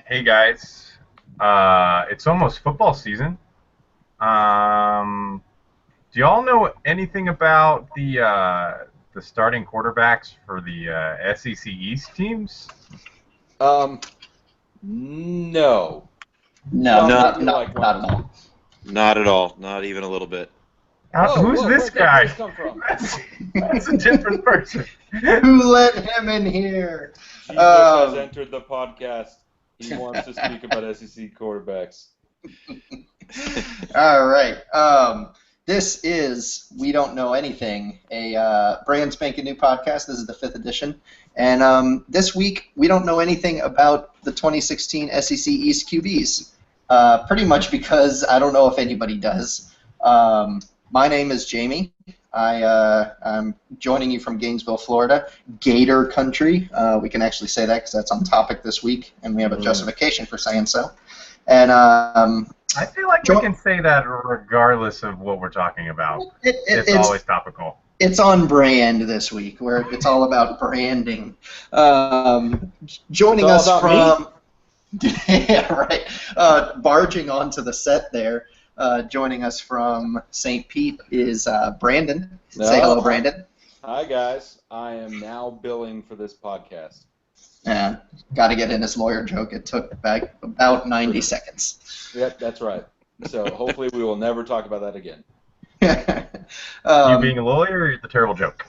Hey guys, it's almost football season. Do y'all know anything about the starting quarterbacks for the SEC East teams? No. No, Not at all. Not at all. Not even a little bit. Who's this where'd that guy? voice come from? That's a different person. Who let him in here? Jesus has entered the podcast. He wants to speak about SEC quarterbacks. All right. This is We Don't Know Anything, a brand spanking new podcast. This is the 5th edition. And this week, we don't know anything about the 2016 SEC East QBs. Pretty much because I don't know if anybody does. My name is Jamie. I'm joining you from Gainesville, Florida, Gator country. We can actually say that because that's on topic this week, and we have a justification for saying so. And I feel like we can say that regardless of what we're talking about. It's always topical. It's on brand this week, where it's all about branding. Joining us from... yeah, right. Barging onto the set there. Joining us from St. Pete is Brandon. Say hello, Brandon. Hi, guys. I am now billing for this podcast. Yeah, got to get in his lawyer joke. It took back about 90 seconds. Yep, that's right. So hopefully we will never talk about that again. You being a lawyer or the terrible joke?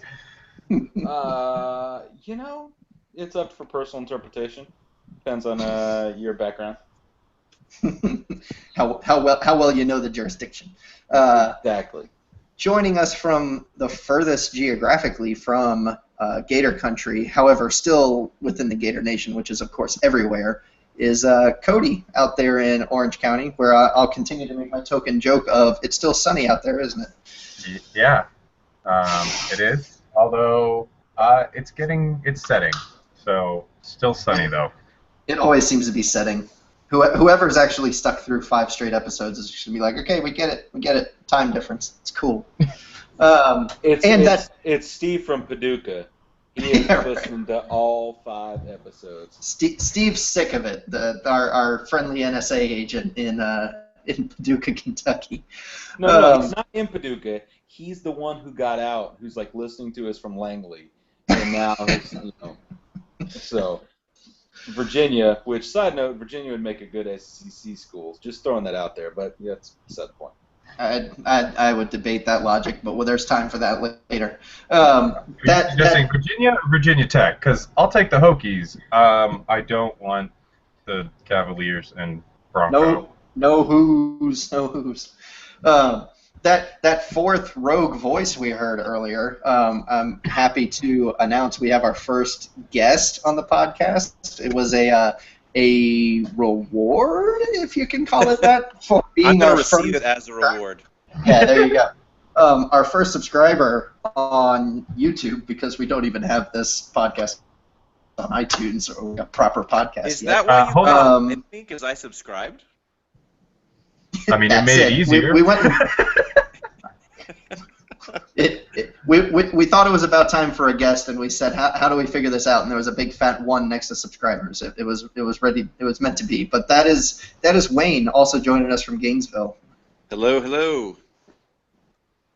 It's up for personal interpretation. Depends on your background. how well you know the jurisdiction. Exactly. Joining us from the furthest geographically from Gator country, however, still within the Gator Nation, which is, of course, everywhere, is Cody out there in Orange County, where I'll continue to make my token joke of it's still sunny out there, isn't it? Yeah, it is. Although it's setting, so still sunny though. It always seems to be setting. Whoever's actually stuck through 5 straight episodes is just gonna be like, okay, we get it. Time difference. It's cool. It's Steve from Paducah. He has listened to all 5 episodes. Steve's sick of it. Our friendly NSA agent in Paducah, Kentucky. No, he's not in Paducah. He's the one who got out, who's like listening to us from Langley, and now so. Virginia, which, side note, Virginia would make a good SEC school. Just throwing that out there, but yeah, that's beside the point. I would debate that logic, but there's time for that later. Just saying Virginia or Virginia Tech? Because I'll take the Hokies. I don't want the Cavaliers and Broncos. No who's. That 4th rogue voice we heard earlier, I'm happy to announce we have our first guest on the podcast. It was a reward, if you can call it that, for being I'm going to first. receive it as a reward. Yeah, there you go. Our first subscriber on YouTube, because we don't even have this podcast on iTunes or a proper podcast Is yet. that why you got me? Because I subscribed? I mean, it made it easier. We went. We thought it was about time for a guest, and we said, how do we figure this out? And there was a big fat 1 next to subscribers. It was ready. It was meant to be. But that is Wayne, also joining us from Gainesville. Hello.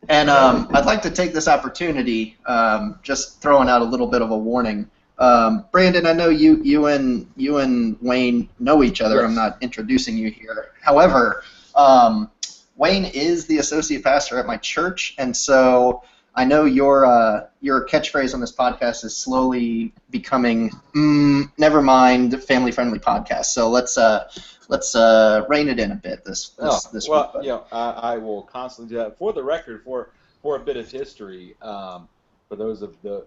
And I'd like to take this opportunity, just throwing out a little bit of a warning. Brandon, I know you and Wayne know each other. Yes. I'm not introducing you here. However, Wayne is the associate pastor at my church, and so I know your catchphrase on this podcast is slowly becoming never mind, family-friendly podcast. So let's rein it in a bit this week. Well, I will constantly do that. For the record, for a bit of history, for those of you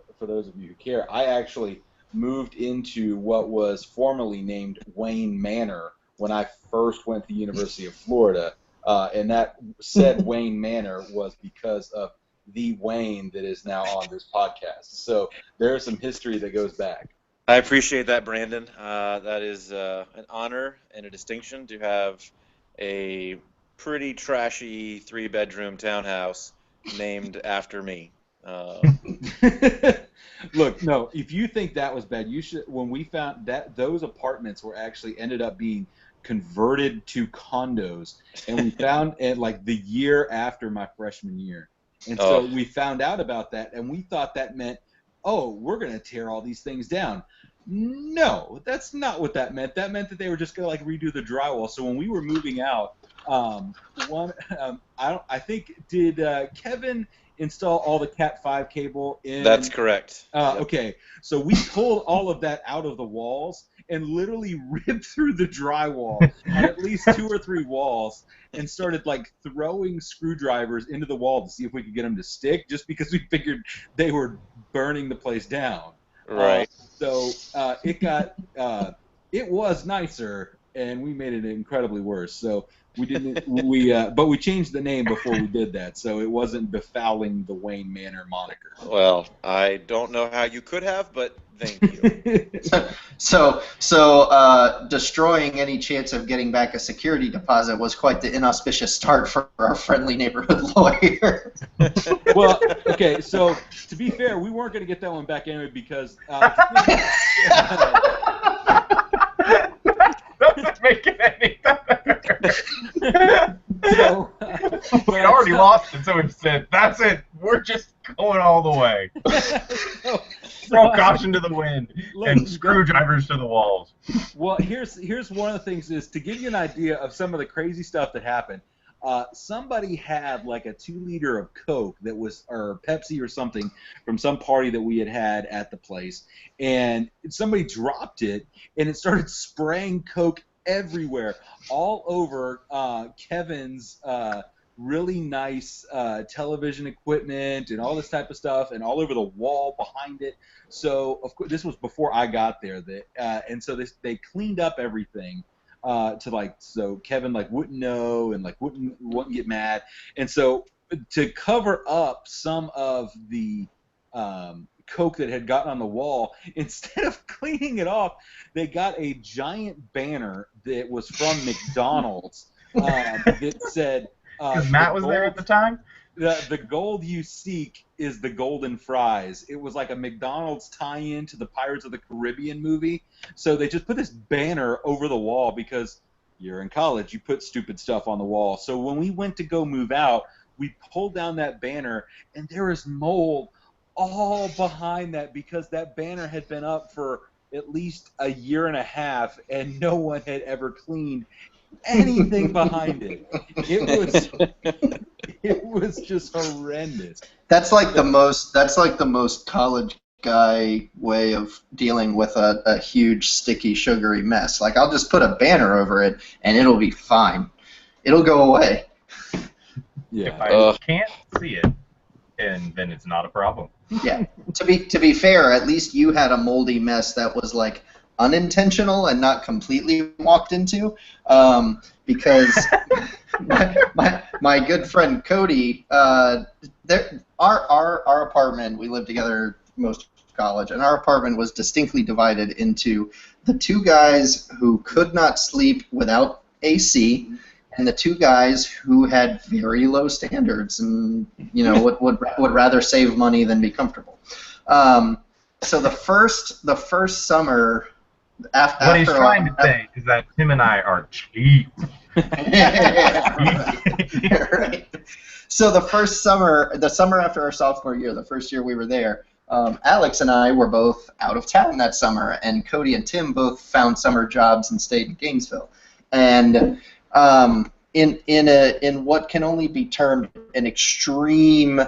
who care, I actually moved into what was formerly named Wayne Manor when I first went to the University of Florida. And that said Wayne Manor was because of the Wayne that is now on this podcast. So there's some history that goes back. I appreciate that, Brandon. That is an honor and a distinction to have a pretty trashy 3-bedroom townhouse named after me. Look, no, if you think that was bad, you should. When we found that those apartments were actually ended up being converted to condos, and we found it like the year after my freshman year, and so we found out about that, and we thought that meant, oh, we're gonna tear all these things down. No, that's not what that meant. That meant that they were just gonna like redo the drywall. So when we were moving out, I think did Kevin install all the Cat 5 cable in? That's correct. Okay, so we pulled all of that out of the walls and literally ripped through the drywall on at least 2 or 3 walls and started like throwing screwdrivers into the wall to see if we could get them to stick, just because we figured they were burning the place down. Right. So it was nicer, and we made it incredibly worse. So we didn't. But we changed the name before we did that, so it wasn't befouling the Wayne Manor moniker. Well, I don't know how you could have, but thank you. So destroying any chance of getting back a security deposit was quite the inauspicious start for our friendly neighborhood lawyer. Well, okay, so to be fair, we weren't going to get that one back anyway because doesn't make it any better. So, we already lost it, so we said, that's it. We're just going all the way. Throw caution to the wind and screwdrivers to the walls. Well, here's one of the things is to give you an idea of some of the crazy stuff that happened. Somebody had like a 2-liter of Coke that was, or Pepsi or something, from some party that we had at the place, and somebody dropped it, and it started spraying Coke everywhere, all over Kevin's really nice television equipment and all this type of stuff, and all over the wall behind it. So of course, this was before I got there, and so they cleaned up everything. So Kevin like wouldn't know and like wouldn't get mad, and so to cover up some of the Coke that had gotten on the wall, instead of cleaning it off, they got a giant banner that was from McDonald's that said, because Matt was there at the time? The gold you seek is the golden fries. It was like a McDonald's tie-in to the Pirates of the Caribbean movie. So they just put this banner over the wall because you're in college, you put stupid stuff on the wall. So when we went to go move out, we pulled down that banner, and there was mold all behind that because that banner had been up for at least a year and a half, and no one had ever cleaned anything behind it. It was just horrendous. That's like the most college guy way of dealing with a huge, sticky, sugary mess. Like, I'll just put a banner over it, and it'll be fine. It'll go away. Yeah. If I can't see it, and then it's not a problem. Yeah. To be fair, at least you had a moldy mess that was like unintentional and not completely walked into, because my good friend Cody, our apartment, we lived together most of college, and our apartment was distinctly divided into the 2 guys who could not sleep without AC and the 2 guys who had very low standards and would rather save money than be comfortable. So the first summer. What he's trying to say is that Tim and I are cheap. Right. So the summer after our sophomore year, the first year we were there, Alex and I were both out of town that summer, and Cody and Tim both found summer jobs and stayed in Gainesville. And in what can only be termed an extreme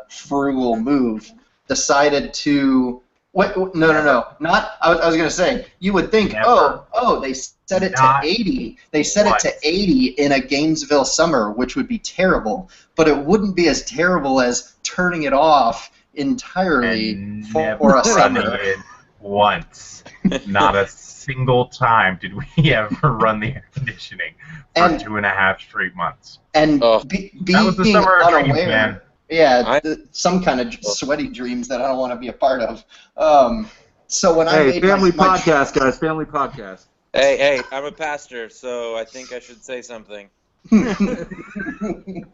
frugal move, decided to. No. Not. I was going to say. You would think, Never. They set it to 80. They set it to 80 in a Gainesville summer, which would be terrible. But it wouldn't be as terrible as turning it off entirely for a summer. Once. Not a single time did we ever run the air conditioning for 2.5 straight months. And that was the summer of dreams, man. Yeah, some kind of sweaty dreams that I don't want to be a part of. So when I made family podcast, guys, family podcast. Hey, I'm a pastor, so I think I should say something. And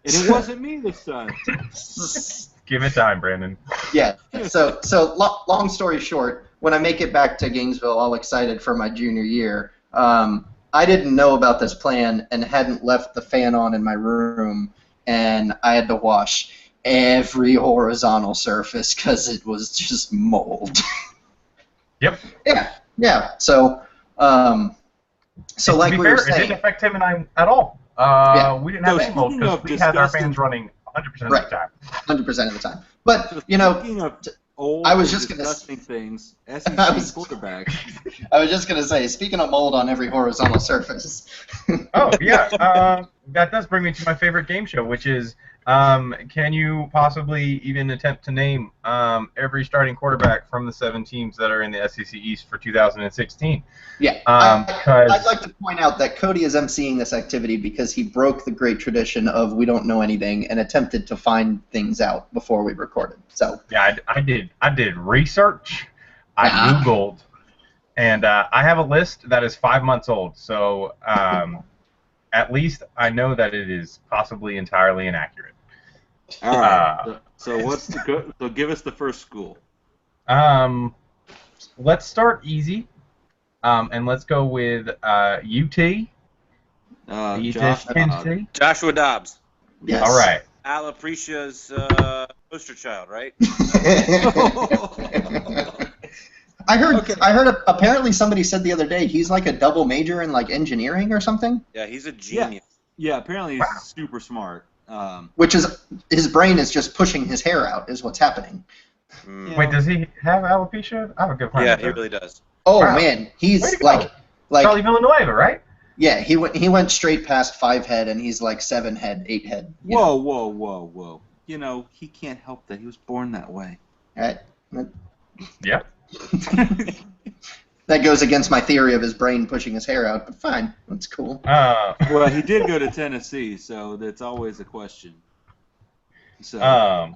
it wasn't me this time. Give it time, Brandon. Yeah. So long story short, when I make it back to Gainesville, all excited for my junior year, I didn't know about this plan and hadn't left the fan on in my room, and I had to wash every horizontal surface because it was just mold. Yep. Yeah. So like we were saying, it didn't affect him and I at all. We didn't have any mold because we had our fans running 100% of the time. 100% of the time. But speaking of old, I was just disgusting things. SEC quarterback. I was just gonna say, speaking of mold on every horizontal surface. Oh yeah, that does bring me to my favorite game show, which is, can you possibly even attempt to name every starting quarterback from the 7 teams that are in the SEC East for 2016? Yeah, I'd like to point out that Cody is emceeing this activity because he broke the great tradition of we don't know anything and attempted to find things out before we recorded. So yeah, I did research, I Googled, and I have a list that is 5 months old. So at least I know that it is possibly entirely inaccurate. All right. So give us the first school. Let's start easy. And let's go with UT. Tennessee. Joshua Dobbs. yes. All right. Alopecia's poster child, right? I heard. Apparently, somebody said the other day he's like a double major in like engineering or something. Yeah, he's a genius. Yeah, apparently he's super smart. Which is his brain is just pushing his hair out is what's happening. Wait, does he have alopecia? I have a good friend. Yeah, he really does. Oh man, he's like Charlie Villanueva, right? Yeah, he went straight past 5 head and he's like 7 head, 8 head. Whoa. You know, he can't help that. He was born that way. Right. Yeah. That goes against my theory of his brain pushing his hair out, but fine. That's cool. Well, he did go to Tennessee, so that's always a question. So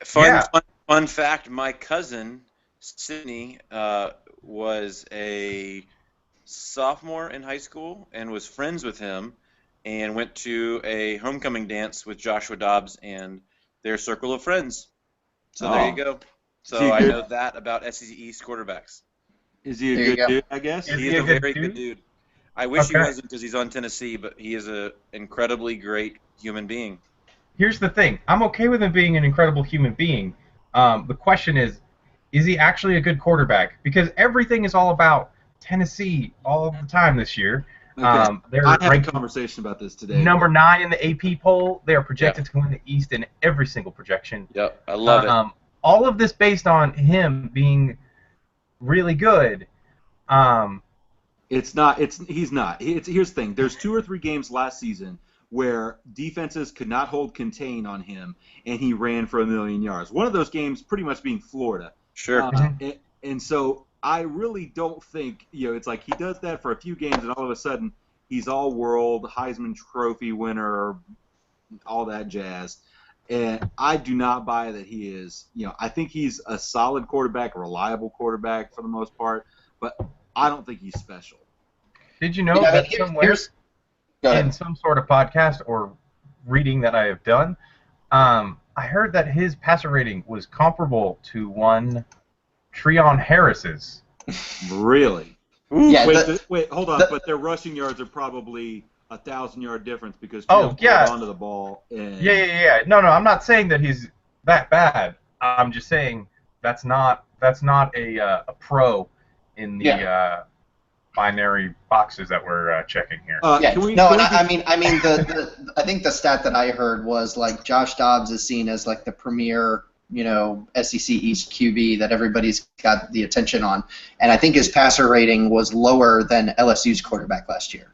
Fun fact, my cousin, Sydney, was a sophomore in high school and was friends with him and went to a homecoming dance with Joshua Dobbs and their circle of friends. So there you go. So I know that about SEC East quarterbacks. Is he a good dude, I guess? He is a very good dude. I wish he wasn't because he's on Tennessee, but he is an incredibly great human being. Here's the thing. I'm okay with him being an incredible human being. The question is he actually a good quarterback? Because everything is all about Tennessee all the time this year. Okay. I had a conversation about this today. Number 9 in the AP poll. They are projected to win the East in every single projection. Yep, I love it. All of this based on him being really good. He's not. Here's the thing. There's 2 or 3 games last season where defenses could not hold contain on him, and he ran for 1,000,000 yards. One of those games pretty much being Florida. Sure. And so I really don't think, it's like he does that for a few games, and all of a sudden he's all-world, Heisman Trophy winner, all that jazz. And I do not buy that he is, I think he's a solid quarterback, a reliable quarterback for the most part, but I don't think he's special. Did you know that somewhere in some sort of podcast or reading that I have done, I heard that his passer rating was comparable to one Treon Harris's. Really? Yeah, wait, hold on. But their rushing yards are probably 1,000-yard difference because Treon held onto the ball. And... Yeah. No, I'm not saying that he's that bad. I'm just saying that's not a pro in the binary boxes that we're checking here. I think the stat that I heard was like Josh Dobbs is seen as like the premier, SEC East QB that everybody's got the attention on, and I think his passer rating was lower than LSU's quarterback last year.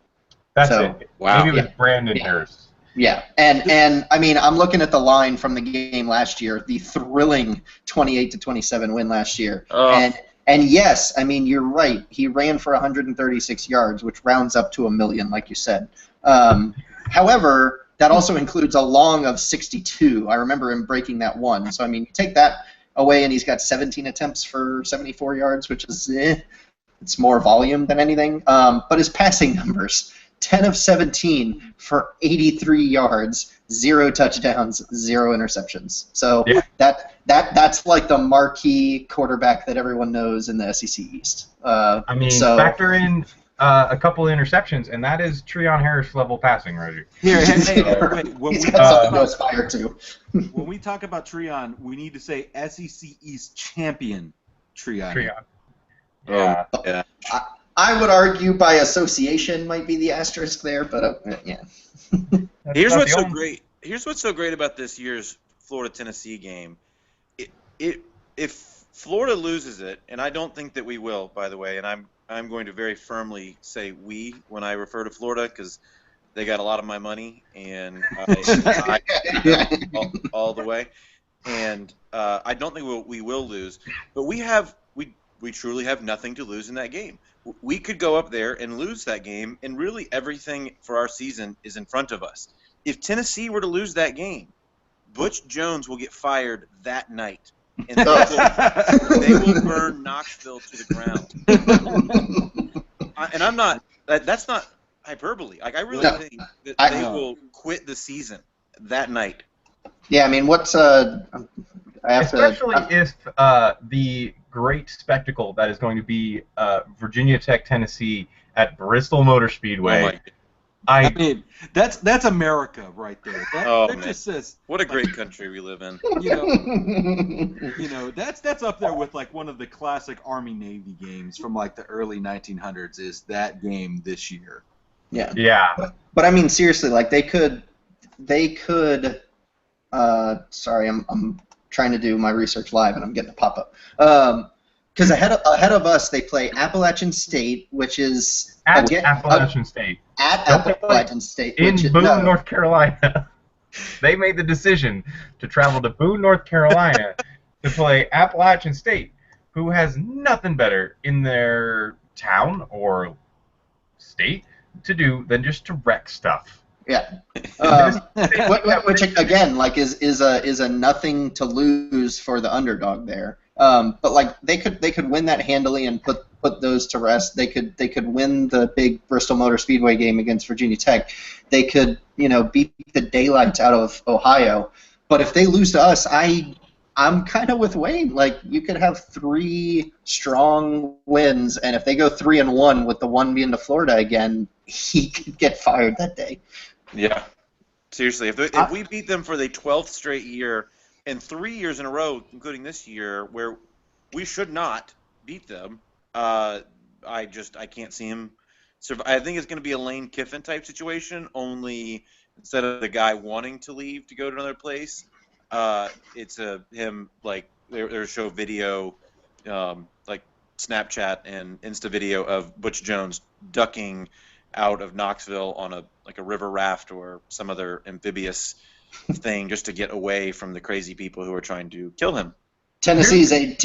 That's it. Wow. Maybe it was Brandon Harris. Yeah, and I mean, I'm looking at the line from the game last year, the thrilling 28-27 win last year, and yes, I mean, you're right. He ran for 136 yards, which rounds up to 1,000,000, like you said. However, that also includes a long of 62. I remember him breaking that one. So, I mean, you take that away, and he's got 17 attempts for 74 yards, which is it's more volume than anything. But his passing numbers, 10 of 17 for 83 yards, 0 touchdowns, 0 interceptions. So that's like the marquee quarterback that everyone knows in the SEC East. Factor in a couple of interceptions, and that is Treon Harris level passing, Reggie. Here, hey, wait, he's got something to aspire to. When we talk about Treon, we need to say SEC East champion Treon. Yeah. Yeah. I would argue by association might be the asterisk there, but yeah. Here's what's so great. Here's what's so great about this year's Florida-Tennessee game. If Florida loses it, and I don't think that we will, by the way, and I'm going to very firmly say we when I refer to Florida because they got a lot of my money, and I all the way. And I don't think we will lose, but we truly have nothing to lose in that game. We could go up there and lose that game, and really everything for our season is in front of us. If Tennessee were to lose that game, Butch Jones will get fired that night, and they will burn Knoxville to the ground. And I'm not – that's not hyperbole. Like, I really think that they will quit the season that night. Yeah, I mean, what's especially if the great spectacle that is going to be Virginia Tech, Tennessee at Bristol Motor Speedway. I mean, that's America right there. That just says, what a great country we live in. You know, that's up there with like one of the classic Army-Navy games from like the early 1900s. Is that game this year? Yeah. Yeah. But I mean, seriously, like they could. Sorry, I'm trying to do my research live and I'm getting a pop-up. Because ahead of us, they play Appalachian State, which is Appalachian State. At Appalachian State. In Boone, North Carolina. They made the decision to travel to Boone, North Carolina to play Appalachian State, who has nothing better in their town or state to do than just to wreck stuff. Yeah. Which again, like is a nothing to lose for the underdog there. But like they could win that handily and put those to rest. They could win the big Bristol Motor Speedway game against Virginia Tech. They could beat the daylights out of Ohio. But if they lose to us, I'm kind of with Wayne. Like you could have 3 strong wins, and if they go 3-1 with the one being to Florida again, he could get fired that day. Yeah, seriously. If we beat them for the 12th straight year and 3 years in a row, including this year, where we should not beat them, I can't see him survive. I think it's going to be a Lane Kiffin type situation. Only instead of the guy wanting to leave to go to another place, it's him like they show video, like Snapchat and Insta video of Butch Jones ducking out of Knoxville on a river raft or some other amphibious thing just to get away from the crazy people who are trying to kill him. Tennessee's AD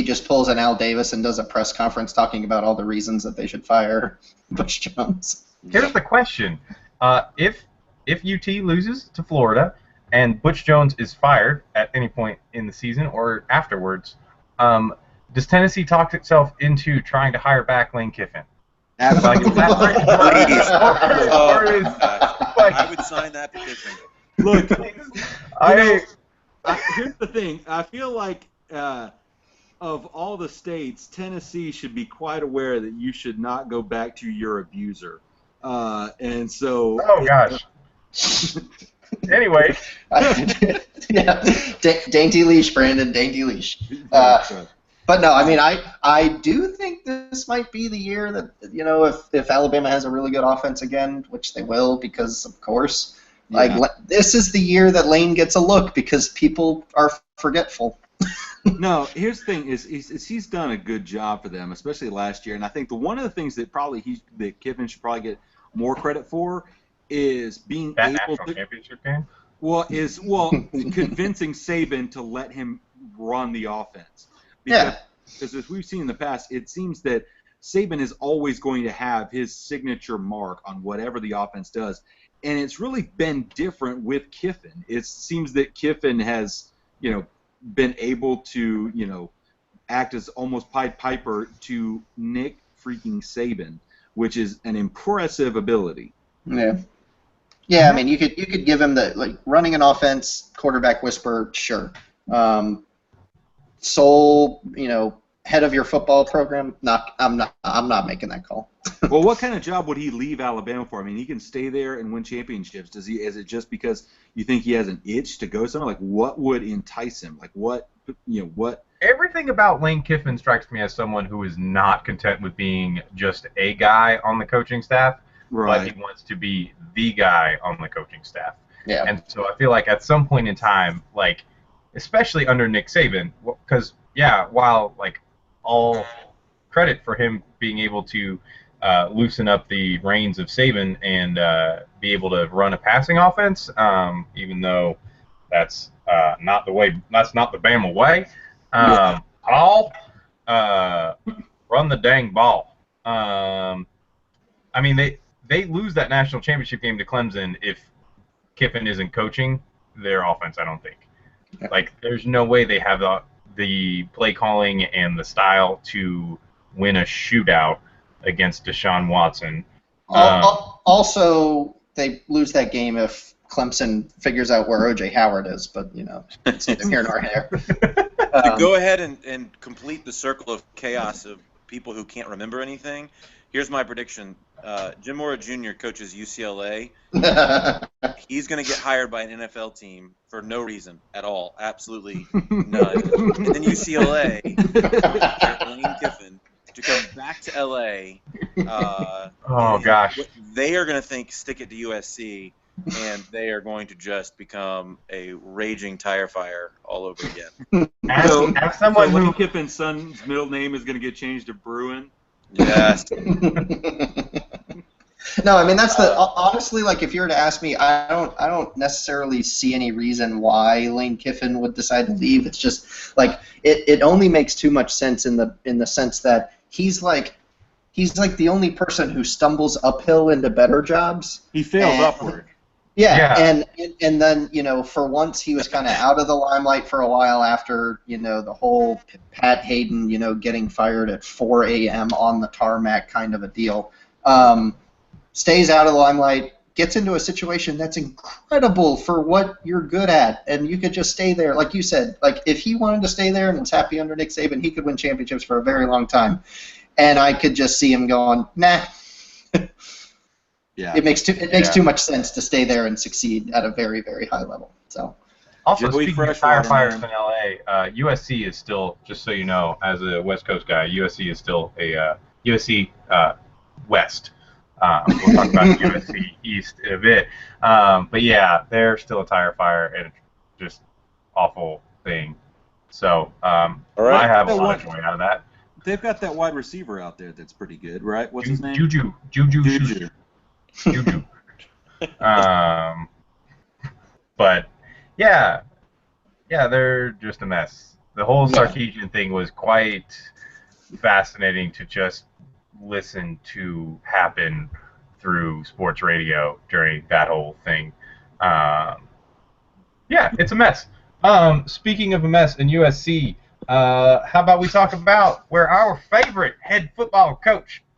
just pulls an Al Davis and does a press conference talking about all the reasons that they should fire Butch Jones. Here's the question: if UT loses to Florida and Butch Jones is fired at any point in the season or afterwards, does Tennessee talk itself into trying to hire back Lane Kiffin? Absolutely. I would sign that petition. Look, here's the thing. I feel like of all the states, Tennessee should be quite aware that you should not go back to your abuser. And so. Oh gosh. Anyway. Yeah. Dainty leash, Brandon. Dainty leash. But no, I mean, I do think this might be the year that, if Alabama has a really good offense again, which they will because, of course, this is the year that Lane gets a look because people are forgetful. No, here's the thing: is he's done a good job for them, especially last year. And I think one of the things that that Kiffin should probably get more credit for is being that able national to championship game. Convincing Saban to let him run the offense. Because as we've seen in the past, it seems that Saban is always going to have his signature mark on whatever the offense does. And it's really been different with Kiffin. It seems that Kiffin has, been able to, act as almost Pied Piper to Nick freaking Saban, which is an impressive ability. Yeah. Yeah, I mean, you could give him the, like, running an offense, quarterback whisperer, sure. Sole, head of your football program, I'm not making that call. Well, what kind of job would he leave Alabama for? I mean, he can stay there and win championships. Is it just because you think he has an itch to go somewhere? Like, what would entice him? Like, what? Everything about Lane Kiffin strikes me as someone who is not content with being just a guy on the coaching staff, right. But he wants to be the guy on the coaching staff. Yeah. And so I feel like at some point in time, like, especially under Nick Saban, because, while, like, all credit for him being able to loosen up the reins of Saban and be able to run a passing offense, even though that's not the Bama way. Paul, run the dang ball. I mean, they lose that national championship game to Clemson if Kiffin isn't coaching their offense, I don't think. Yeah. Like, there's no way they have the play calling and the style to win a shootout against Deshaun Watson. Also, they lose that game if Clemson figures out where O.J. Howard is, but, it's neither here nor there. To go ahead and complete the circle of chaos of people who can't remember anything, here's my prediction. Jim Mora Jr. coaches UCLA. He's going to get hired by an NFL team for no reason at all. Absolutely none. And then UCLA, Lane Kiffin, to come back to LA. Gosh. They are going to think, stick it to USC, and they are going to just become a raging tire fire all over again. As someone Lane who Kiffin's son's middle name is going to get changed to Bruin. Yes. No, I mean, that's honestly, like, if you were to ask me, I don't necessarily see any reason why Lane Kiffin would decide to leave. It's just like it only makes too much sense in the sense that he's like the only person who stumbles uphill into better jobs. He fails upward. Yeah, and then, for once he was kind of out of the limelight for a while after, the whole Pat Hayden, getting fired at 4 a.m. on the tarmac kind of a deal. Stays out of the limelight, gets into a situation that's incredible for what you're good at, and you could just stay there. Like you said, like, if he wanted to stay there and was happy under Nick Saban, he could win championships for a very long time. And I could just see him going, nah. Yeah. It makes too much sense to stay there and succeed at a very, very high level. So. Also, speaking of firefighters in LA, USC is still, just so you know, as a West Coast guy, USC is still a USC West. We'll talk about USC East in a bit. But yeah, they're still a tire fire and just awful thing. So I have a lot of joy out of that. They've got that wide receiver out there that's pretty good, right? What's his name? Juju. But yeah, they're just a mess. The whole Sarkisian thing was quite fascinating to just listen to happen through sports radio during that whole thing. It's a mess. Speaking of a mess in USC, how about we talk about where our favorite head football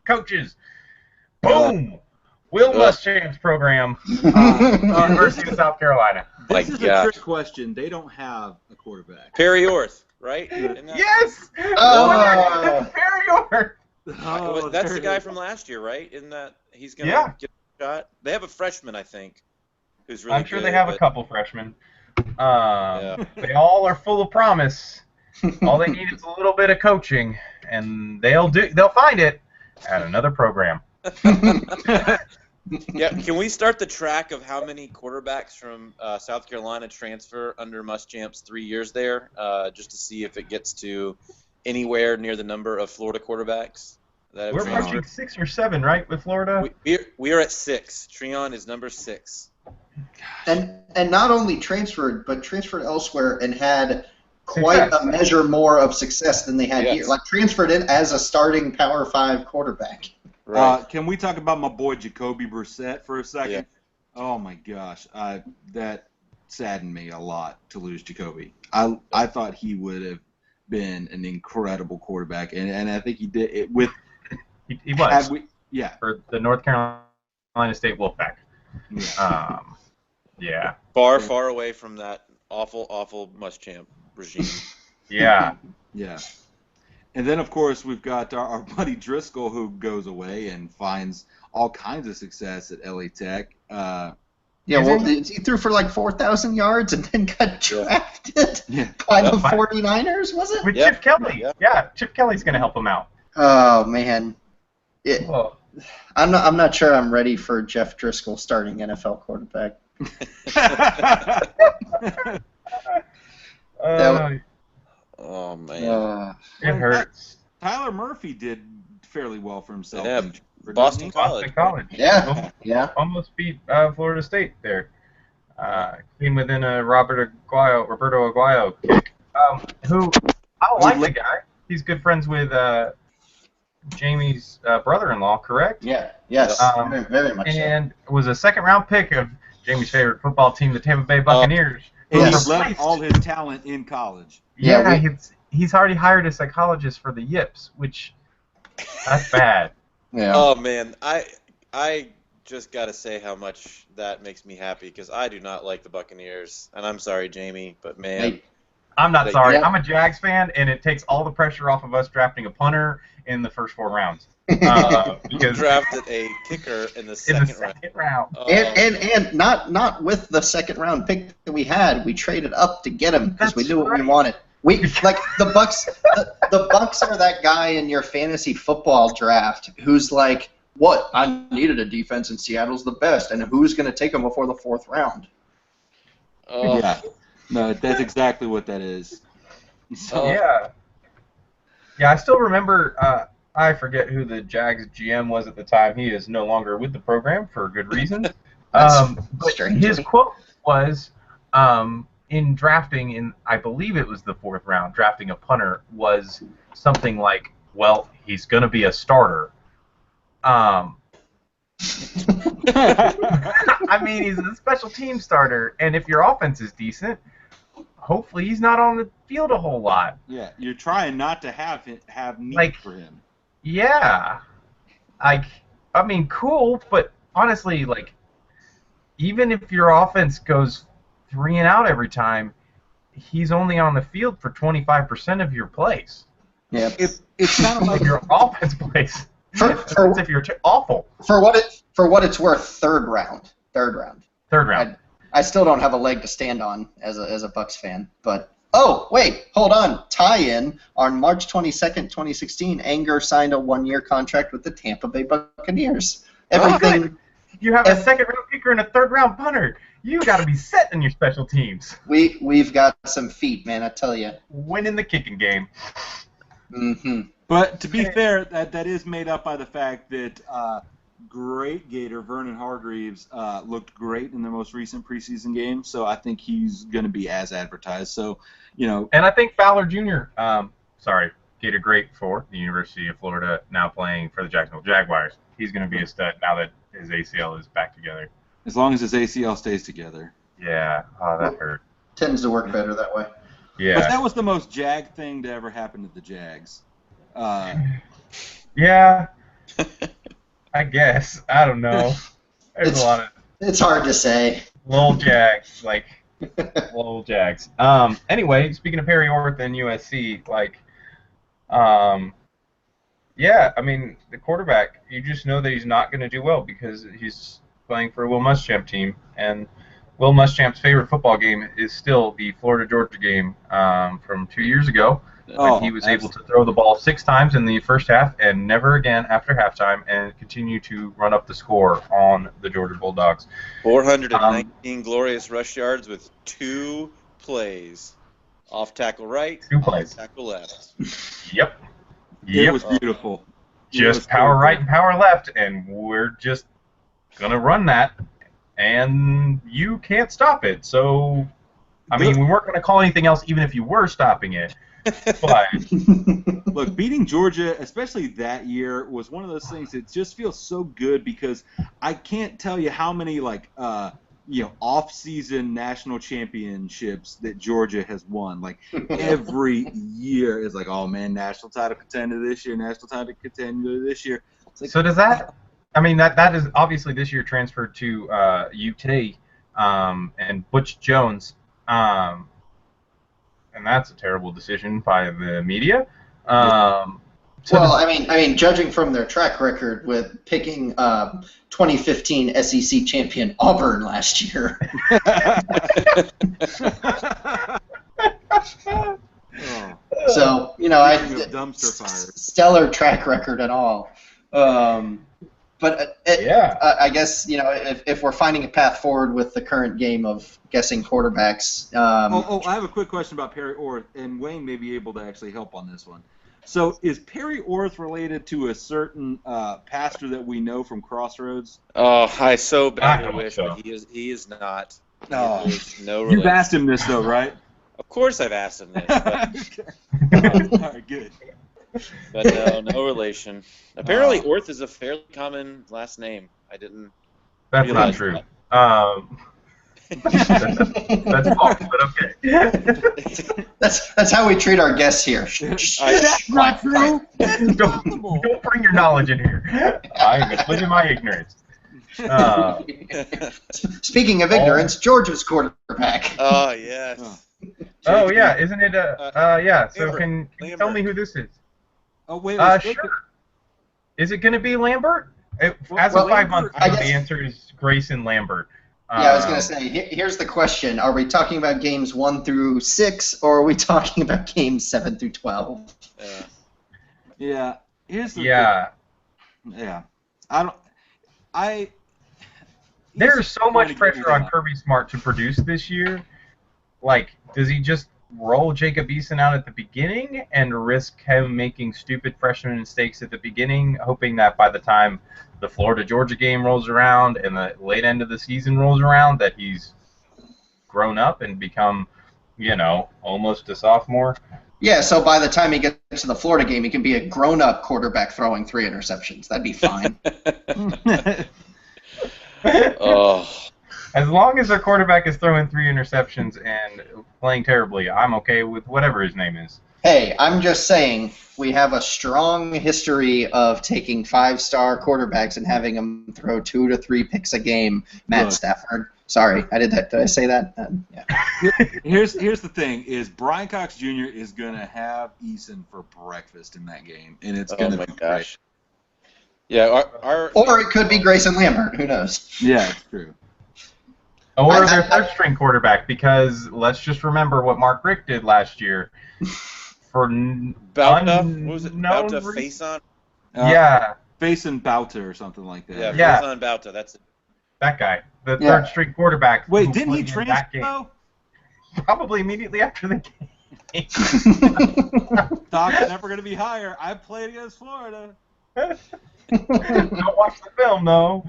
coaches? Boom! Will Muschamp's program, University of South Carolina. This is a trick question. They don't have a quarterback. Perry Orth, right? Yes! Perry Orth! That's the guy from last year, right? Isn't that he's going to get a shot? They have a freshman, I think, who's really I'm sure good, they have a couple freshmen. They all are full of promise. All they need is a little bit of coaching, and they'll find it at another program. Yeah, can we start the track of how many quarterbacks from South Carolina transfer under Muschamp's 3 years there, just to see if it gets to anywhere near the number of Florida quarterbacks that have We're transferred? approaching 6 or 7, right, with Florida? We are at 6. Treon is number 6. And not only transferred, but transferred elsewhere and had quite a measure more of success than they had here. Like, transferred in as a starting Power 5 quarterback. Right. Can we talk about my boy Jacoby Brissett for a second? Yeah. Oh my gosh, that saddened me a lot to lose Jacoby. I thought he would have been an incredible quarterback, and I think he did it with. He was. Yeah. For the North Carolina State Wolfpack. Yeah. Yeah. Far, far away from that awful, awful Muschamp regime. Yeah. Yeah. And then, of course, we've got our buddy Driskel, who goes away and finds all kinds of success at LA Tech. He threw for like 4,000 yards and then got drafted by the 49ers, was it? With Chip Kelly. Yeah, Chip Kelly's going to help him out. Oh, man. I'm not sure I'm ready for Jeff Driskel starting NFL quarterback. Oh, man. It hurts. Tyler Murphy did fairly well for himself. Yeah, for Boston College. Yeah. Almost beat Florida State there. Came within a Roberto Aguayo kick. Who I don't like the guy. He's good friends with Jamie's brother-in-law, correct? Yeah. Yes. Very much. And was a second-round pick of Jamie's favorite football team, the Tampa Bay Buccaneers. He's left all his talent in college. Yeah, he's already hired a psychologist for the Yips, which that's bad. Yeah. Oh man, I just gotta say how much that makes me happy because I do not like the Buccaneers, and I'm sorry, Jamie, but man, I'm not sorry. I'm a Jags fan, and it takes all the pressure off of us drafting a punter in the first 4 rounds. Because drafted a kicker in the second round. And not with the second round pick that we had. We traded up to get him because we knew what we wanted. We like the Bucs. The Bucs are that guy in your fantasy football draft who's like, "What? I needed a defense, and Seattle's the best, and who's going to take him before the 4th round?" Yeah, no, that's exactly what that is. So, yeah, I still remember. I forget who the Jags GM was at the time. He is no longer with the program for good reason. But his quote was, in drafting, in I believe it was the 4th round, drafting a punter was something like, "Well, he's going to be a starter." I mean, he's a special team starter, and if your offense is decent, hopefully he's not on the field a whole lot. Yeah, you're trying not to have need for him. Yeah, I mean, cool, but honestly, like, even if your offense goes 3 and out every time, he's only on the field for 25% of your plays. Yeah, it's kind of like your offense plays. If you're awful. For what it's worth, third round. I still don't have a leg to stand on as a Bucs fan, but. Oh, wait, hold on. Tie-in. On March 22nd, 2016, Anger signed a 1-year contract with the Tampa Bay Buccaneers. Everything. You have a 2nd-round kicker and a 3rd-round punter. You got to be set in your special teams. We've got some feet, man, I tell you. Winning the kicking game. Mm-hmm. But to be fair, that is made up by the fact that great Gator Vernon Hargreaves looked great in the most recent preseason game, so I think he's going to be as advertised. So, and I think Fowler Jr. Gator great for the University of Florida, now playing for the Jacksonville Jaguars. He's going to be a stud now that his ACL is back together. As long as his ACL stays together. Yeah. Oh, that hurt. Tends to work better that way. Yeah. But that was the most Jag thing to ever happen to the Jags. Yeah. I guess. I don't know. There's a lot of... It's hard to say. Lil Jags. Anyway, speaking of Perry Orth and USC, yeah, I mean, the quarterback, you just know that he's not going to do well because he's playing for a Will Muschamp team, and Will Muschamp's favorite football game is still the Florida-Georgia game from 2 years ago. When he was able to throw the ball 6 times in the first half and never again after halftime and continue to run up the score on the Georgia Bulldogs. 419 glorious rush yards with 2 plays. Off tackle right, 2 plays. Off tackle left. Yep. It was beautiful. Just power right and power left, and we're just going to run that, and you can't stop it. So, I mean, we weren't going to call anything else even if you were stopping it. But look, beating Georgia, especially that year, was one of those things that just feels so good because I can't tell you how many off-season national championships that Georgia has won. Like every year is like, oh man, national title contender this year, national title contender this year. Like, so does that? I mean, that is obviously this year transferred to UT and Butch Jones, and that's a terrible decision by the media. Well, I mean, judging from their track record with picking 2015 SEC champion Auburn last year. So, dumpster fire. Stellar track record and all. But I guess, if we're finding a path forward with the current game of guessing quarterbacks. I have a quick question about Perry Orth, and Wayne may be able to actually help on this one. So is Perry Orth related to a certain pastor that we know from Crossroads? Oh, I so badly wish, but he is not. No. No relation. You've asked him this, though, right? Of course I've asked him this. But, all right, good. But no relation. Apparently, Orth is a fairly common last name. I didn't. That's not true. That's false, but okay. That's how we treat our guests here. That's not true. Don't bring your knowledge in here. I'm living my ignorance. Speaking of ignorance, Georgia's quarterback. Oh yes. Oh yeah, isn't it? Yeah. So can you tell me who this is? Oh wait. Sure. Is it going to be Lambert? As of 5 months ago, the answer is Grayson Lambert. Yeah, I was going to say, here's the question. Are we talking about games 1 through 6, or are we talking about games 7 through 12? Yeah. Here's the thing. Yeah. There's so much pressure on Kirby Smart to produce this year. Like, does he just roll Jacob Eason out at the beginning and risk him making stupid freshman mistakes at the beginning, hoping that by the time the Florida-Georgia game rolls around and the late end of the season rolls around that he's grown up and become, almost a sophomore? Yeah, so by the time he gets to the Florida game, he can be a grown-up quarterback throwing 3 interceptions. That'd be fine. As long as their quarterback is throwing 3 interceptions and playing terribly, I'm okay with whatever his name is. Hey, I'm just saying we have a strong history of taking 5-star quarterbacks and having them throw 2 to 3 picks a game. Matt Stafford. Sorry, I did that. Did I say that? Yeah. Here's the thing: is Brian Cox Jr. is gonna have Eason for breakfast in that game, and it's gonna be gosh. Great. Yeah, or it could be Grayson Lambert. Who knows? Yeah, it's true. Or their third-string quarterback, because let's just remember what Mark Richt did last year. For Bauta? What was it? Bauta Faison? Yeah. Faison Bauta or something like that. Yeah, Faison Bauta, that's it. That guy. The third-string quarterback. Wait, didn't he transfer, though? Probably immediately after the game. Stock's never going to be higher. I played against Florida. Don't watch the film, though.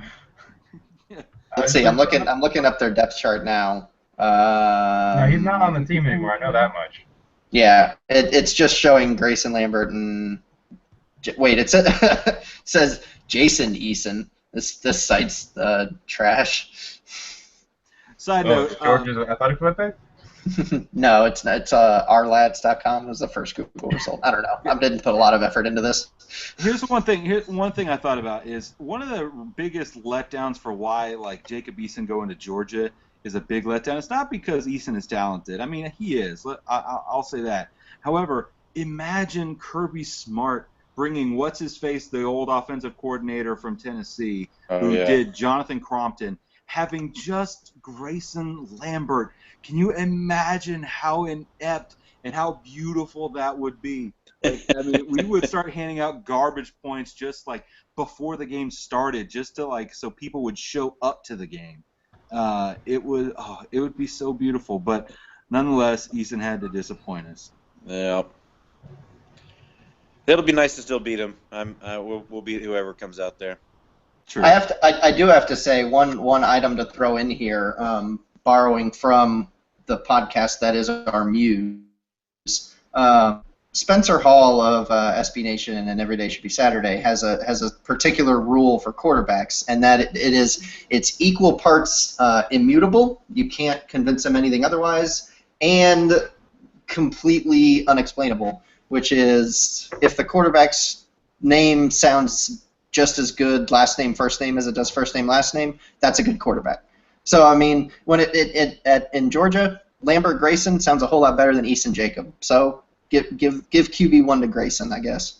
Let's see. I'm looking up their depth chart now. No, he's not on the team anymore. I know that much. Yeah, it's just showing Grayson Lambert and wait. It says Jason Eason. This site's trash. Side note. Georgia's athletic birthday? No, it's not. It's ourlads.com was the first Google result. I don't know. I didn't put a lot of effort into this. Here's one thing I thought about is one of the biggest letdowns for why Jacob Eason going to Georgia is a big letdown. It's not because Eason is talented. I mean, he is. I'll say that. However, imagine Kirby Smart bringing what's-his-face, the old offensive coordinator from Tennessee, who did Jonathan Crompton, having just Grayson Lambert. Can you imagine how inept and how beautiful that would be? We would start handing out garbage points just before the game started, just to so people would show up to the game. It would be so beautiful, but nonetheless, Eason had to disappoint us. Yeah. It'll be nice to still beat him. We'll beat whoever comes out there. True. I do have to say one item to throw in here, borrowing from the podcast that is our muse. Spencer Hall of SB Nation and Every Day Should Be Saturday has a particular rule for quarterbacks, and that it's equal parts immutable. You can't convince him anything otherwise, and completely unexplainable. Which is, if the quarterback's name sounds just as good last name first name as it does first name last name, that's a good quarterback. So I mean, when in Georgia, Lambert Grayson sounds a whole lot better than Easton Jacob. So give QB1 to Grayson, I guess.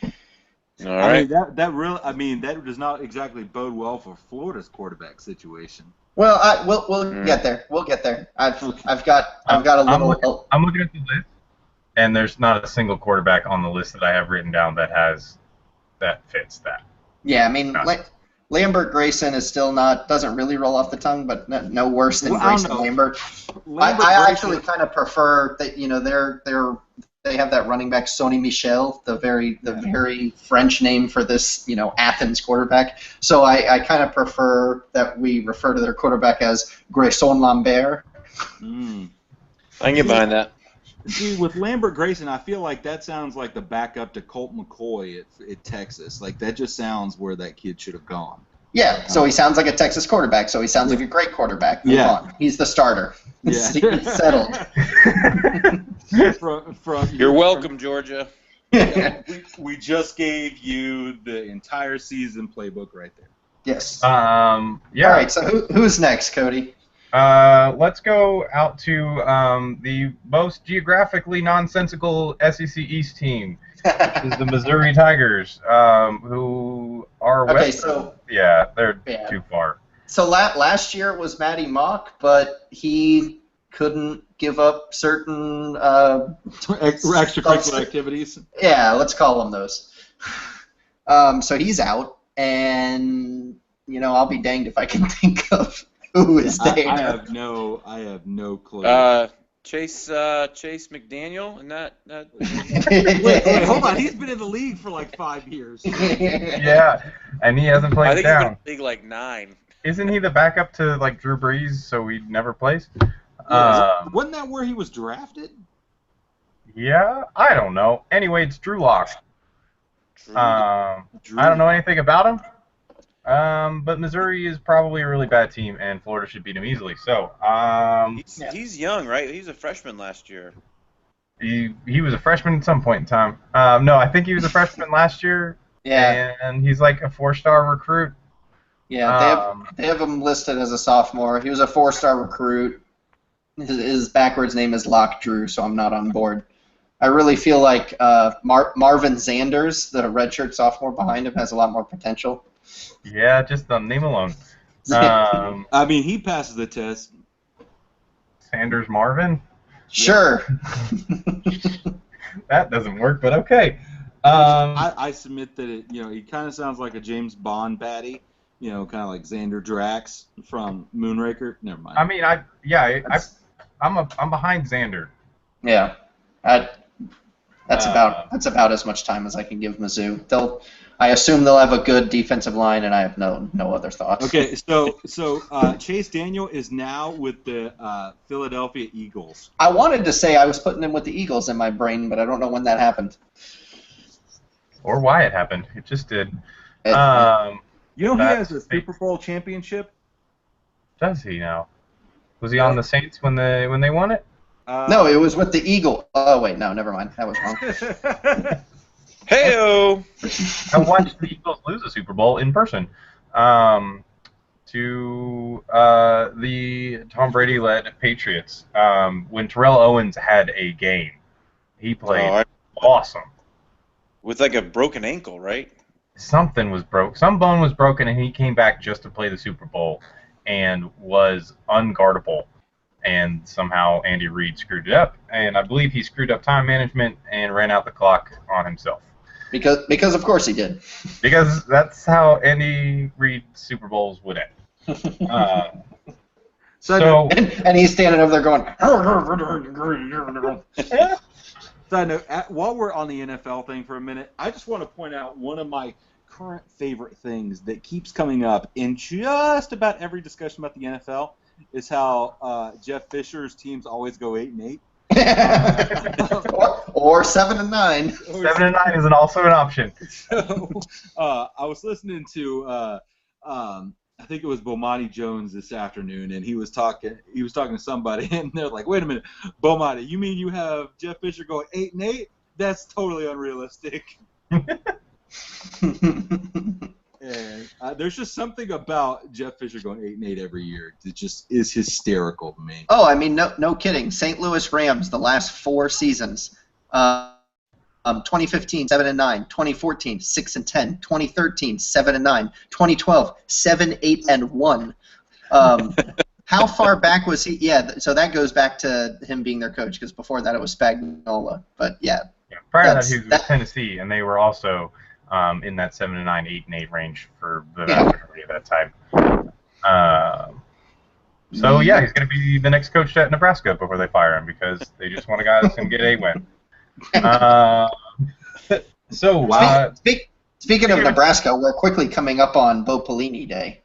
All right. I mean that does not exactly bode well for Florida's quarterback situation. Well, we'll get there. We'll get there. I've got a little. I'm looking at the list, and there's not a single quarterback on the list that I have written down that fits that. Yeah, I mean, Lambert Grayson is still doesn't really roll off the tongue, but no worse than Grayson Lambert. I actually kind of prefer that. They have that running back Sonny Michel, the very French name for this Athens quarterback. So I kind of prefer that we refer to their quarterback as Grayson Lambert. I can get behind that. See, with Lambert Grayson, I feel like that sounds like the backup to Colt McCoy at Texas. Like, that just sounds where that kid should have gone. Yeah, so he sounds like a Texas quarterback, so he sounds like a great quarterback. Move on. He's the starter. Yeah. He's settled. You're welcome, Georgia. We just gave you the entire season playbook right there. Yes. Yeah. All right, so who's next, Cody? Let's go out to the most geographically nonsensical SEC East team, which is the Missouri Tigers, who are they're too far. So last year it was Matty Mock, but he couldn't give up certain extracurricular activities. Yeah, let's call them those. So he's out, and I'll be danged if I can think of who is there. I have no clue. Chase McDaniel, and that. Wait, hold on. He's been in the league for like 5 years. Yeah, and he hasn't played down. I think he's been in the league like 9. Isn't he the backup to like Drew Brees, so he never plays? Wasn't that where he was drafted? Yeah, I don't know. Anyway, it's Drew Lock. I don't know anything about him. But Missouri is probably a really bad team, and Florida should beat him easily. So, he's young, right? He was a freshman last year. He was a freshman at some point in time. No, I think he was a freshman last year. Yeah. And he's like a 4-star recruit. Yeah, they have him listed as a sophomore. He was a 4-star recruit. His backwards name is Lock Drew, so I'm not on board. I really feel like Marvin Zanders, the redshirt sophomore behind him, has a lot more potential. Yeah, just the name alone. I mean, he passes the test. Sanders Marvin? Sure. That doesn't work, but okay. I submit that he kind of sounds like a James Bond baddie. Kind of like Xander Drax from Moonraker. Never mind. I mean, I'm behind Xander. Yeah, that's about as much time as I can give Mizzou. I assume they'll have a good defensive line, and I have no other thoughts. Okay, so Chase Daniel is now with the Philadelphia Eagles. I wanted to say I was putting him with the Eagles in my brain, but I don't know when that happened. Or why it happened. It just did. He has a Super Bowl championship? Does he now? Was he on the Saints when they won it? No, it was with the Eagle. Oh, wait, no, never mind. That was wrong. Hey-o! I watched the Eagles lose a Super Bowl in person to the Tom Brady-led Patriots when Terrell Owens had a game. He played awesome. With like a broken ankle, right? Something was broke. Some bone was broken, and he came back just to play the Super Bowl and was unguardable. And somehow Andy Reid screwed it up. And I believe he screwed up time management and ran out the clock on himself. Because of course he did. Because that's how Andy Reid Super Bowls would end. And he's standing over there going. Side note, while we're on the NFL thing for a minute, I just want to point out one of my current favorite things that keeps coming up in just about every discussion about the NFL is how Jeff Fisher's teams always go 8-8. or 7 and 9. 7 and 9 is also an option. So, I was listening to I think it was Bomani Jones this afternoon, and he was talking to somebody, and they're like, "Wait a minute, Bomani, you mean you have Jeff Fisher going 8-8? That's totally unrealistic." And there's just something about Jeff Fisher going 8-8 every year that just is hysterical to me. Oh, I mean, no kidding. St. Louis Rams, the last 4 seasons. 2015, 7 and 9. 2014, 6 and 10. 2013, 7 and 9. 2012, 7, 8 and 1. How far back was he? Yeah, so that goes back to him being their coach, because before that it was Spagnuolo. But yeah. Prior to that, he was with Tennessee, and they were also in that 7 and 9, 8 and 8 range for the vast majority of that time. So yeah, he's going to be the next coach at Nebraska before they fire him, because they just want a guy that's going to get a win. Speaking of Nebraska, we're quickly coming up on Bo Pelini Day.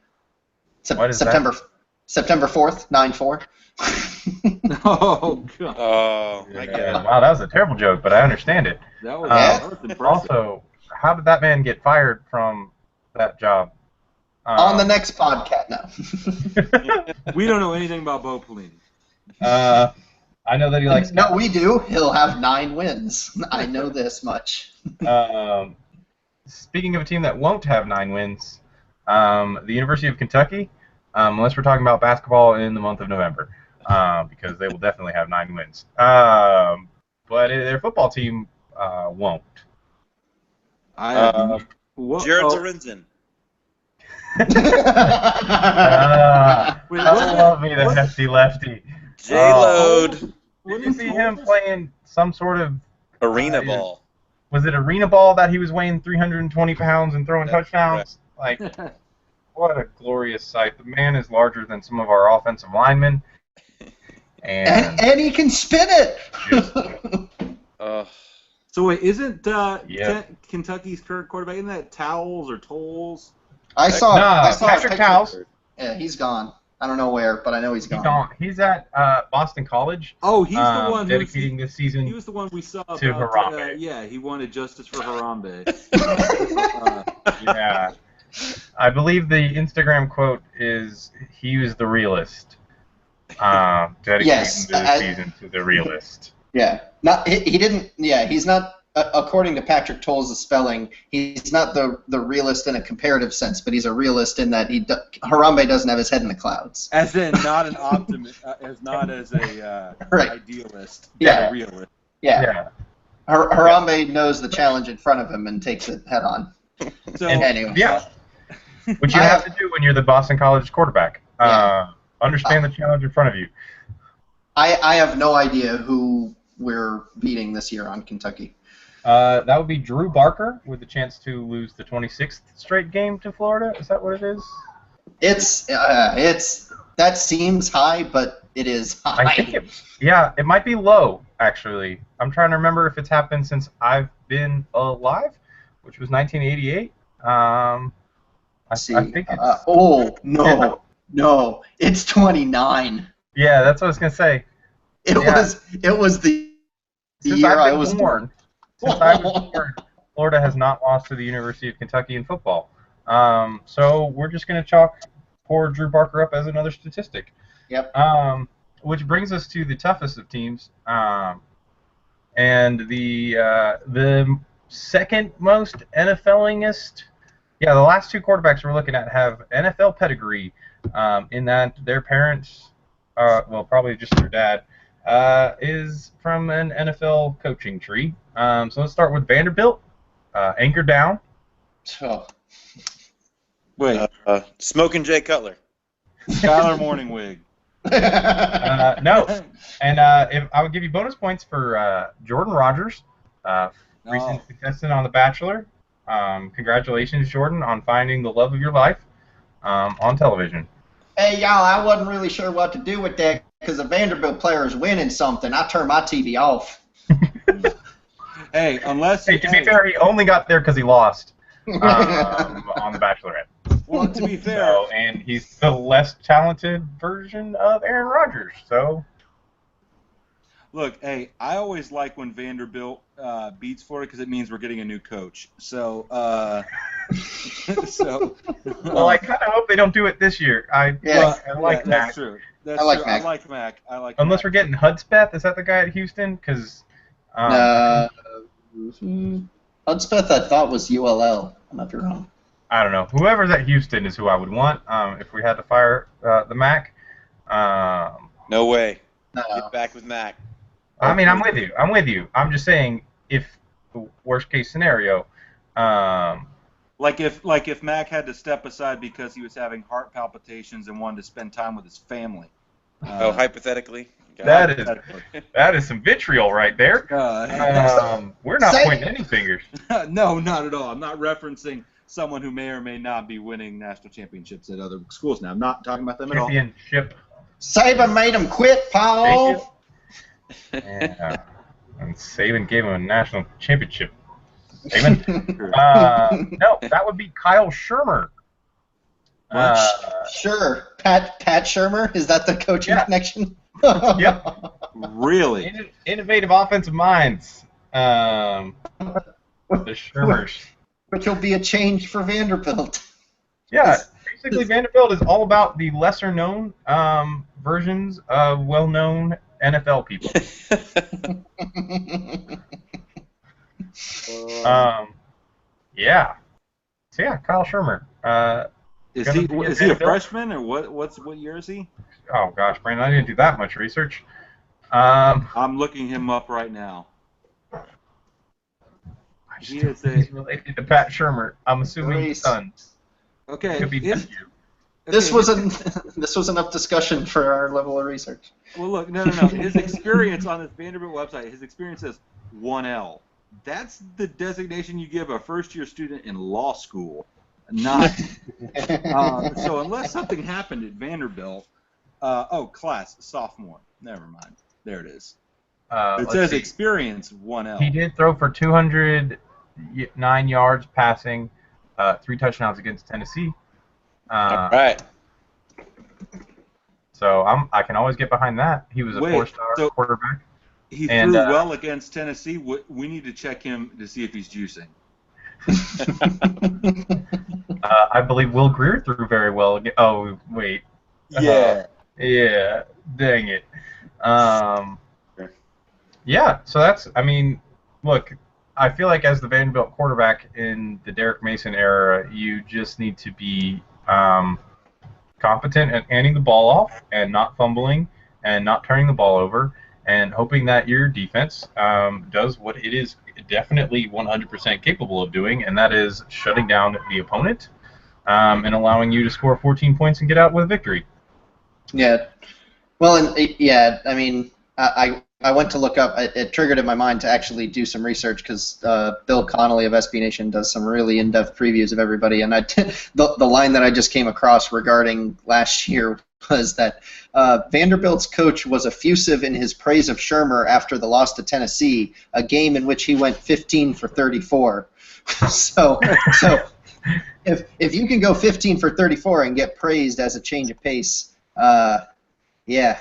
September 4th, 9/4. Oh God! Oh, I get it. Wow, that was a terrible joke, but I understand it. That was impressive. Also, how did that man get fired from that job? On the next podcast, no. We don't know anything about Bo Pelini. I know that he likes. No, we do. He'll have 9 wins. I know this much. Speaking of a team that won't have 9 wins, the University of Kentucky, unless we're talking about basketball in the month of November, because they will definitely have 9 wins. But their football team won't. Jared Lorenzen. I love me the hefty lefty. J-Load. Did you see him playing some sort of Arena ball. Was it arena ball that he was weighing 320 pounds and throwing touchdowns? Like, what a glorious sight. The man is larger than some of our offensive linemen. And he can spin it! So wait, isn't Kentucky's current quarterback, isn't that Towles or Tolles? I saw Patrick Towles. Yeah, he's gone. I don't know where, but I know he's gone. He's at Boston College. Oh, he's the one dedicating this season. He was the one we saw to Harambe. Yeah, he wanted justice for Harambe. Yeah, I believe the Instagram quote is "He was the realist." Dedicating this season to the realist. Yeah, he didn't. Yeah, he's not. According to Patrick Tolles' spelling, he's not the realist in a comparative sense, but he's a realist in that Harambe doesn't have his head in the clouds. As in, not an optimist, not as a idealist, yeah, a realist. Yeah. Harambe knows the challenge in front of him and takes it head on. So anyway, which you have to do when you're the Boston College quarterback. Understand the challenge in front of you. I have no idea who we're beating this year on Kentucky. That would be Drew Barker with the chance to lose the 26th straight game to Florida. Is that what it is? It's that seems high, but it is high. I think it might be low actually. I'm trying to remember if it's happened since I've been alive, which was 1988. I think it's. No, it's 29. Yeah, that's what I was gonna say. It was the year I was born. Since I was born, Florida has not lost to the University of Kentucky in football. So we're just going to chalk poor Drew Barker up as another statistic. Yep. Which brings us to the toughest of teams, and the second most NFL-ingest. Yeah, the last 2 quarterbacks we're looking at have NFL pedigree, in that their parents, probably just their dad, is from an NFL coaching tree. So let's start with Vanderbilt, anchor down. Oh. Wait. Smoking Jay Cutler. Skylar Morningwig. No. And if I would give you bonus points for Jordan Rogers, recent contestant on The Bachelor. Congratulations, Jordan, on finding the love of your life on television. Hey, y'all, I wasn't really sure what to do with that because a Vanderbilt player is winning something. I turned my TV off. Hey, to be fair, he only got there because he lost on The Bachelorette. Well, to be fair, and he's the less talented version of Aaron Rodgers. So, Look, hey, I always like when Vanderbilt beats Florida because it means we're getting a new coach. So, well, I kind of hope they don't do it this year. I like Mac. That's true. I like Mac. I like Unless Mac. we're getting Hudspeth. Is that the guy at Houston? Because Hudspeth, I thought was ULL. I might be wrong. I don't know. Whoever's at Houston is who I would want if we had to fire the Mac. No way. No. Get back with Mac. I mean, I'm with you. I'm just saying, if the worst case scenario, Like if Mac had to step aside because he was having heart palpitations and wanted to spend time with his family. Hypothetically. That is some vitriol right there. We're not pointing any fingers. No, not at all. I'm not referencing someone who may or may not be winning national championships at other schools now. I'm not talking about them at all. Championship. Saban made him quit, Paul. Yeah. And Saban gave him a national championship. Saban? No, that would be Kyle Schirmer. Sure. Pat Schurmur? Is that the coaching connection? Yep. Really? Innovative offensive minds. The Schirmers. Which will be a change for Vanderbilt. Yeah, basically Vanderbilt is all about the lesser-known versions of well-known NFL people. Yeah. So yeah, Kyle Schirmer. Is he a freshman or what year is he? Oh gosh, Brandon, I didn't do that much research. I'm looking him up right now. He's related to Pat Schirmer. I'm assuming his son. Okay. Could be nephew. This was enough discussion for our level of research. Well, look, no. His experience on this Vanderbilt website, his experience says 1L. That's the designation you give a first-year student in law school. Not. So unless something happened at Vanderbilt, class sophomore. Never mind. There it is. It says experience 1L. He did throw for 209 yards passing, 3 touchdowns against Tennessee. All right. So I can always get behind that. He was a 4-star quarterback. He threw well against Tennessee. We need to check him to see if he's juicing. I believe Will Greer threw very well. Oh, wait. Yeah. Yeah. Dang it. Yeah, so that's, I mean, look, I feel like as the Vanderbilt quarterback in the Derek Mason era, you just need to be competent at handing the ball off and not fumbling and not turning the ball over and hoping that your defense does what it is definitely 100% capable of doing, and that is shutting down the opponent and allowing you to score 14 points and get out with a victory. Yeah. Well, I mean, I went to look up. It triggered in my mind to actually do some research because Bill Connolly of SB Nation does some really in-depth previews of everybody. And the line that I just came across regarding last year was that Vanderbilt's coach was effusive in his praise of Schirmer after the loss to Tennessee, a game in which he went 15 for 34. So if you can go 15 for 34 and get praised as a change of pace, yeah.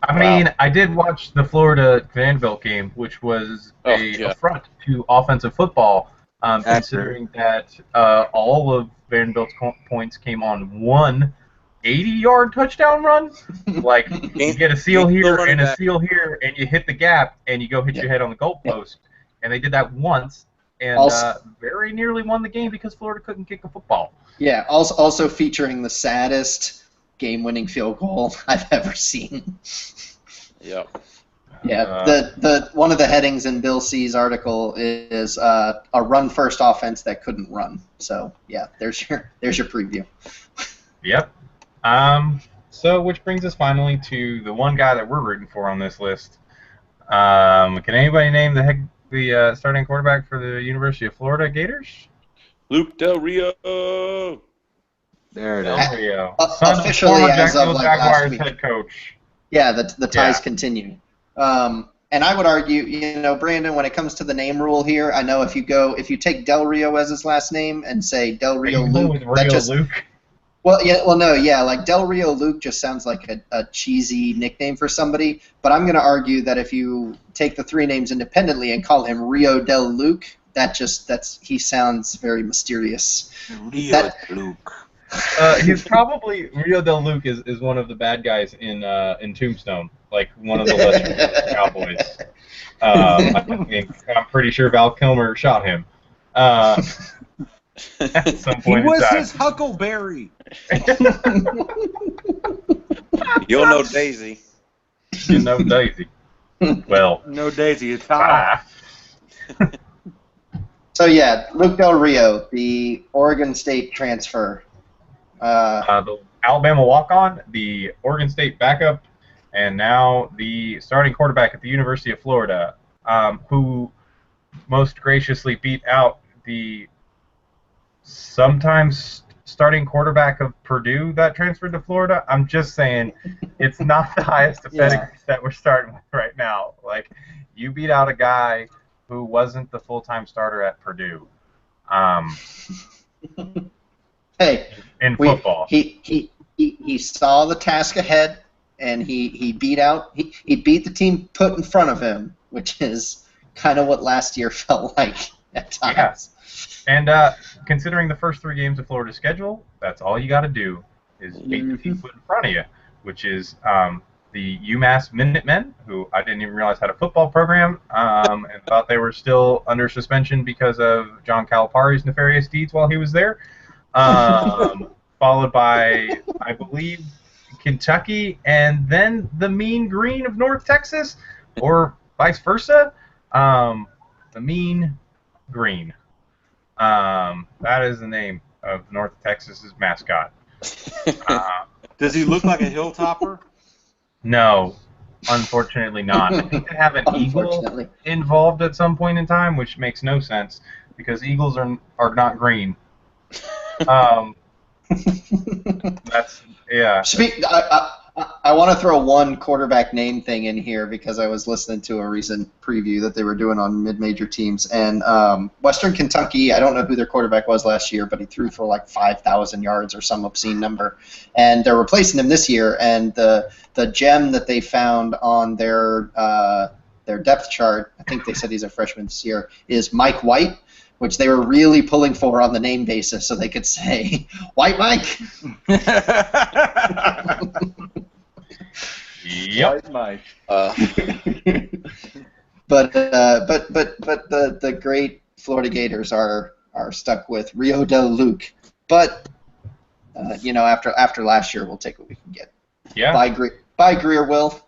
I mean, I did watch the Florida-Vanderbilt game, which was an affront to offensive football, considering that all of Vanderbilt's points came on one 80-yard touchdown run. Like, you get a seal here and a seal here, and you hit the gap, and you go hit your head on the goalpost. And they did that once, and very nearly won the game because Florida couldn't kick a football. Yeah, also featuring the saddest game-winning field goal I've ever seen. Yep. Yeah, the one of the headings in Bill C's article is a run-first offense that couldn't run. So yeah, there's your preview. Yep. So which brings us finally to the one guy that we're rooting for on this list. Can anybody name the starting quarterback for the University of Florida Gators? Luke Del Rio. There it is. Del Rio. Son of former Jacksonville Jaguars head coach. Yeah, the ties continue. And I would argue, Brandon, when it comes to the name rule here, I know if you take Del Rio as his last name and say Del Rio Luke, Well, yeah, well, no, yeah, like Del Rio Luke just sounds like a cheesy nickname for somebody, but I'm going to argue that if you take the three names independently and call him Rio Del Luke, he sounds very mysterious. Rio Luke. He's probably Rio Del Luke is one of the bad guys in Tombstone, like one of the lesser cowboys. I'm pretty sure Val Kilmer shot him. At some point he was in time. his Huckleberry. You'll know Daisy. You know Daisy. Well, No Daisy, it's Tom. So yeah, Luke Del Rio, the Oregon State transfer. The Alabama walk-on, the Oregon State backup, and now the starting quarterback at the University of Florida, who most graciously beat out the sometimes starting quarterback of Purdue that transferred to Florida. I'm just saying, it's not the highest pedigree that we're starting with right now. Like, you beat out a guy who wasn't the full-time starter at Purdue. Hey, in football, he saw the task ahead, and he beat the team put in front of him, which is kind of what last year felt like at times. Yeah. And considering the first 3 games of Florida's schedule, that's all you got to do is beat the team put in front of you, which is the UMass Minutemen, who I didn't even realize had a football program, and thought they were still under suspension because of John Calipari's nefarious deeds while he was there. Followed by, I believe, Kentucky, and then the Mean Green of North Texas, or vice versa. The Mean Green. That is the name of North Texas's mascot. Does he look like a hilltopper? No, unfortunately not. I think they have an eagle involved at some point in time, which makes no sense because eagles are not green. That's I want to throw one quarterback name thing in here because I was listening to a recent preview that they were doing on mid-major teams, and Western Kentucky, I don't know who their quarterback was last year, but he threw for like 5,000 yards or some obscene number, and they're replacing him this year, and the gem that they found on their depth chart, I think they said he's a freshman this year, is Mike White, which they were really pulling for on the name basis so they could say, White Mike! Yep. White Mike. But the great Florida Gators are stuck with Rio Del Luke. But, after last year, we'll take what we can get. Yeah. Bye, Greer Will.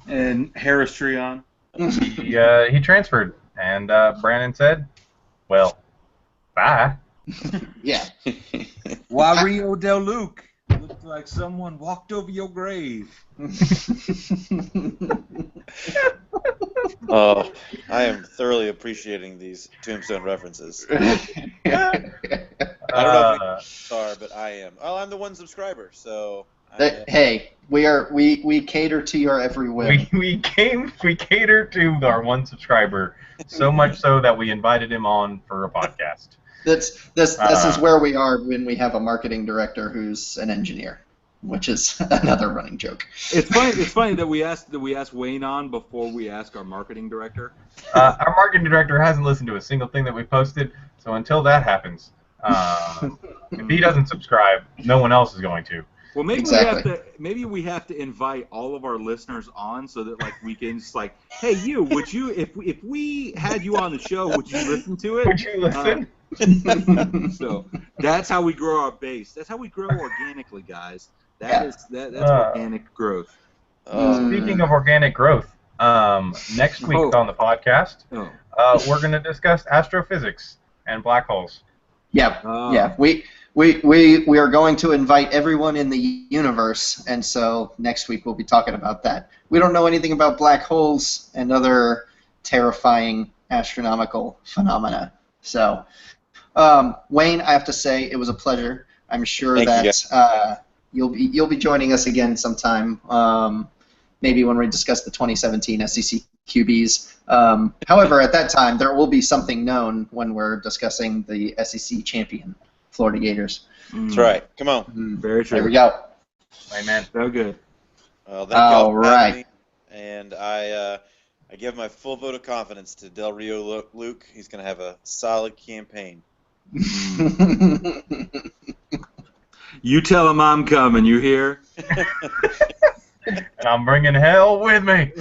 And Harris Treon. He transferred, and Brandon said, well, bye. Yeah. Why Rio Del Luke? Looked like someone walked over your grave. Oh, I am thoroughly appreciating these Tombstone references. I don't know if you are, but I am. Well, I'm the one subscriber, so. Hey, we cater to your every whim. We cater to our one subscriber, so much so that we invited him on for a podcast. This is where we are when we have a marketing director who's an engineer, which is another running joke. It's funny that we asked Wayne on before we ask our marketing director. Our marketing director hasn't listened to a single thing that we posted, so until that happens, if he doesn't subscribe, no one else is going to. Well, maybe Exactly. we have to invite all of our listeners on so that we can just hey, would you if we had you on the show, would you listen to it? Would you listen? So that's how we grow our base. That's how we grow organically, guys. That's organic growth. Speaking of organic growth, next week on the podcast, we're going to discuss astrophysics and black holes. Yeah. We are going to invite everyone in the universe, and so next week we'll be talking about that. We don't know anything about black holes and other terrifying astronomical phenomena. So, Wayne, I have to say it was a pleasure. I'm sure you'll be joining us again sometime. Maybe when we discuss the 2017 SEC QBs. However, at that time there will be something known when we're discussing the SEC champion. Florida Gators. That's right. Come on. Very true. There we go. Amen. So good. Well, thank y'all for right. having me. And I give my full vote of confidence to Del Rio Luke. He's going to have a solid campaign. You tell him I'm coming. You hear? And I'm bringing hell with me.